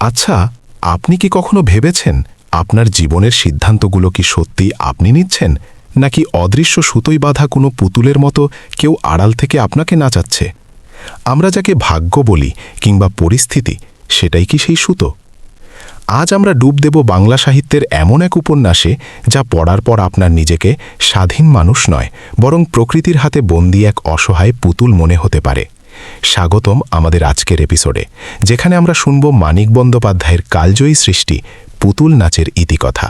আচ্ছা, আপনি কি কখনো ভেবেছেন আপনার জীবনের সিদ্ধান্তগুলো কি সত্যি আপনি নিচ্ছেন, নাকি অদৃশ্য সুতোয় বাঁধা কোনো পুতুলের মতো কেউ আড়াল থেকে আপনাকে নাচাচ্ছে? আমরা যাকে ভাগ্য বলি কিংবা পরিস্থিতি, সেটাই কি সেই সুতো? আজ আমরা ডুব দেব বাংলা সাহিত্যের এমন এক উপন্যাসে, যা পড়ার পর আপনার নিজেকে স্বাধীন মানুষ নয়, বরং প্রকৃতির হাতে বন্দী এক অসহায় পুতুল মনে হতে পারে। স্বাগতম আমাদের আজকের এপিসোডে, যেখানে আমরা শুনব মানিক বন্দ্যোপাধ্যায়ের কালজয়ী সৃষ্টি পুতুল নাচের ইতিকথা।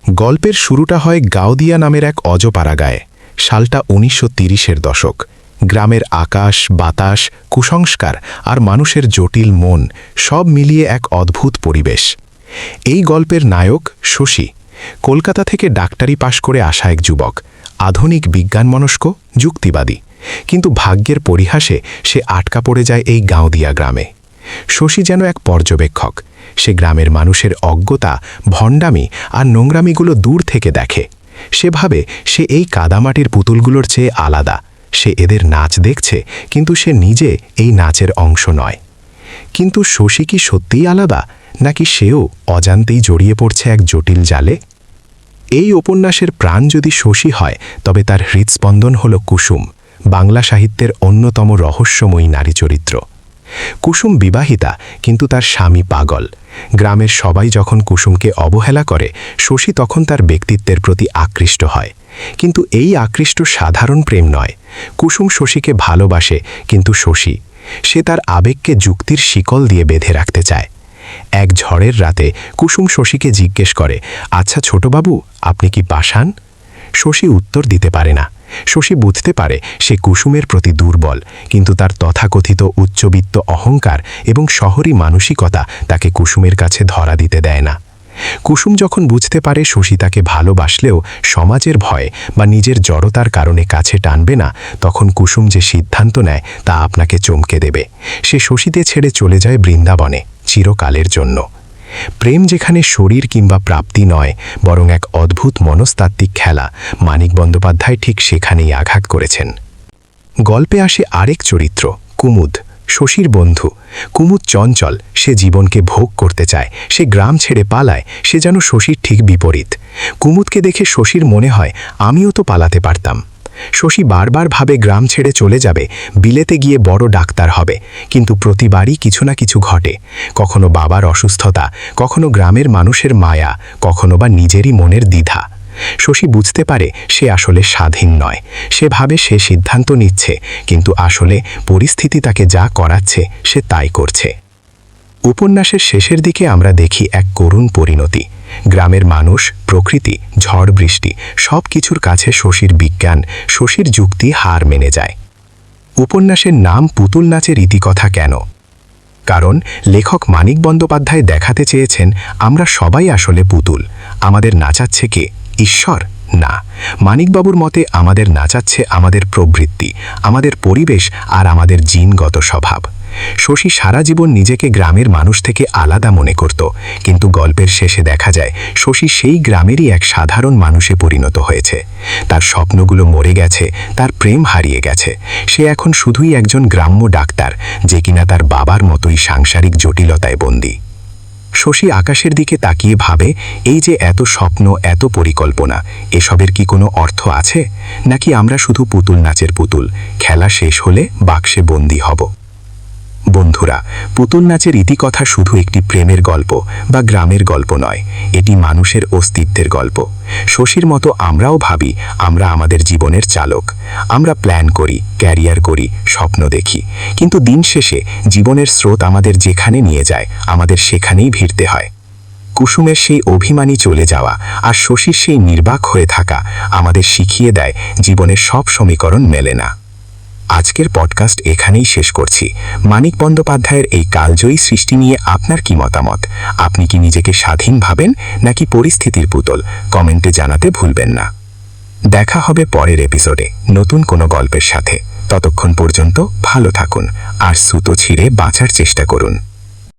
গল্পের শুরুটা হয় গাওদিয়া নামের এক অজপাড়াগাঁয়ে। সালটা ১৯৩০-এর দশক। গ্রামের আকাশ, বাতাস, কুসংস্কার আর মানুষের জটিল মন সব মিলিয়ে এক অদ্ভুত পরিবেশ। এই গল্পের নায়ক শশী, কলকাতা থেকে ডাক্তারি পাশ করে আসা এক যুবক, আধুনিক বিজ্ঞানমনস্ক, যুক্তিবাদী। কিন্তু ভাগ্যের পরিহাসে সে আটকা পড়ে যায় এই গাওদিয়া গ্রামে। শশী যেন এক পর্যবেক্ষক। সে গ্রামের মানুষের অজ্ঞতা, ভণ্ডামি আর নোংরামিগুলো দূর থেকে দেখে। সে ভাবে সে এই কাদামাটির পুতুলগুলোর চেয়ে আলাদা। সে এদের নাচ দেখছে, কিন্তু সে নিজে এই নাচের অংশ নয়। কিন্তু শশী কি সত্যিই আলাদা, নাকি সেও অজান্তেই জড়িয়ে পড়ছে এক জটিল জালে? এই উপন্যাসের প্রাণ যদি শশী হয়, তবে তার হৃৎস্পন্দন হল কুসুম, বাংলা সাহিত্যের অন্যতম রহস্যময়ী নারী চরিত্র। কুসুম বিবাহিতা, কিন্তু তার স্বামী পাগল। গ্রামের সবাই যখন কুসুমকে অবহেলা করে, শশী তখন তার ব্যক্তিত্বের প্রতি আকৃষ্ট হয়। কিন্তু এই আকৃষ্ট সাধারণ প্রেম নয়। কুসুম শশীকে ভালোবাসে, কিন্তু শশী, সে তার আবেগকে যুক্তির শিকল দিয়ে বেঁধে রাখতে চায়। এক ঝড়ের রাতে কুসুম শশীকে জিজ্ঞেস করে, আচ্ছা ছোটবাবু, আপনি কি পাষাণ? শশী উত্তর দিতে পারে না। শশী বুঝতে পারে সে কুসুমের প্রতি দুর্বল, কিন্তু তার তথাকথিত উচ্চবিত্ত অহংকার এবং শহরী মানসিকতা তাকে কুসুমের কাছে ধরা দিতে দেয় না। কুসুম যখন বুঝতে পারে শশী তাকে ভালোবাসলেও সমাজের ভয় বা নিজের জড়তার কারণে কাছে টানবে না, তখন কুসুম যে সিদ্ধান্ত নেয় তা আপনাকে চমকে দেবে। সে শশীকে ছেড়ে চলে যায় বৃন্দাবনে, চিরকালের জন্য। প্রেম যেখানে শরীর কিংবা প্রাপ্তি নয়, বরং এক অদ্ভুত মনস্তাত্ত্বিক খেলা, মানিক বন্দ্যোপাধ্যায় ঠিক সেখানেই আঘাত করেছেন। গল্পে আসে আরেক চরিত্র, কুমুদ, শশীর বন্ধু। কুমুদ চঞ্চল, সে জীবনকে ভোগ করতে চায়, সে গ্রাম ছেড়ে পালায়। সে যেন শশীর ঠিক বিপরীত। কুমুদকে দেখে শশীর মনে হয়, আমিও তো পালাতে পারতাম। শশী বারবার ভাবে গ্রাম ছেড়ে চলে যাবে, বিলেতে গিয়ে বড় ডাক্তার হবে, কিন্তু প্রতিবারই কিছু না কিছু ঘটে। কখনো বাবার অসুস্থতা, কখনো গ্রামের মানুষের মায়া, কখনো বা নিজেরই মনের দ্বিধা। শশী বুঝতে পারে সে আসলে স্বাধীন নয়। সে ভাবে সে সিদ্ধান্ত নিচ্ছে, কিন্তু আসলে পরিস্থিতি তাকে যা করাচ্ছে সে তাই করছে। উপন্যাসের শেষের দিকে আমরা দেখি এক করুণ পরিণতি। গ্রামের মানুষ, প্রকৃতি, ঝড় বৃষ্টি সব কিছুর কাছে শশীর বিজ্ঞান, শশীর যুক্তি হার মেনে যায়। উপন্যাসের নাম পুতুল নাচের ইতিকথা কেন? কারণ লেখক মানিক বন্দ্যোপাধ্যায় দেখাতে চেয়েছেন আমরা সবাই আসলে পুতুল। আমাদের নাচাচ্ছে কে? ঈশ্বর? না, মানিকবাবুর মতে আমাদের নাচাচ্ছে আমাদের প্রবৃত্তি, আমাদের পরিবেশ আর আমাদের জিনগত স্বভাব। শশী সারা জীবন নিজেকে গ্রামের মানুষ থেকে আলাদা মনে করত, কিন্তু গল্পের শেষে দেখা যায় শশী সেই গ্রামেরই এক সাধারণ মানুষে পরিণত হয়েছে। তার স্বপ্নগুলো মরে গেছে, তার প্রেম হারিয়ে গেছে। সে এখন শুধুই একজন গ্রাম্য ডাক্তার, যে কিনা তার বাবার মতোই সাংসারিক জটিলতায় বন্দী। শশী আকাশের দিকে তাকিয়ে ভাবে, এই যে এত স্বপ্ন, এত পরিকল্পনা, এসবের কি কোনো অর্থ আছে? নাকি আমরা শুধু পুতুল নাচের পুতুল, খেলা শেষ হলে বাক্সে বন্দী হব? বন্ধুরা, পুতুল নাচের ইতিকথা শুধু একটি প্রেমের গল্প বা গ্রামের গল্প নয়, এটি মানুষের অস্তিত্বের গল্প। শশীর মতো আমরাও ভাবি আমরা আমাদের জীবনের চালক। আমরা প্ল্যান করি, ক্যারিয়ার করি, স্বপ্ন দেখি, কিন্তু দিন শেষে জীবনের স্রোত আমাদের যেখানে নিয়ে যায়, আমাদের সেখানেই ভিড়তে হয়। কুসুমের সেই অভিমানী চলে যাওয়া আর শশীর সেই নির্বাক হয়ে থাকা আমাদের শিখিয়ে দেয় জীবনের সব সমীকরণ মেলে না। আজকের পডকাস্ট এখানেই শেষ করছি। মানিক বন্দ্যোপাধ্যায়ের এই কালজয়ী সৃষ্টি নিয়ে আপনার কি মতামত? আপনি কি নিজেকে স্বাধীন ভাবেন, নাকি পরিস্থিতির পুতুল? কমেন্টে জানাতে ভুলবেন না। দেখা হবে পরের এপিসোডে নতুন কোনো গল্পের সাথে। ততক্ষণ পর্যন্ত ভালো থাকুন আর সুতো ছিঁড়ে বাঁচার চেষ্টা করুন।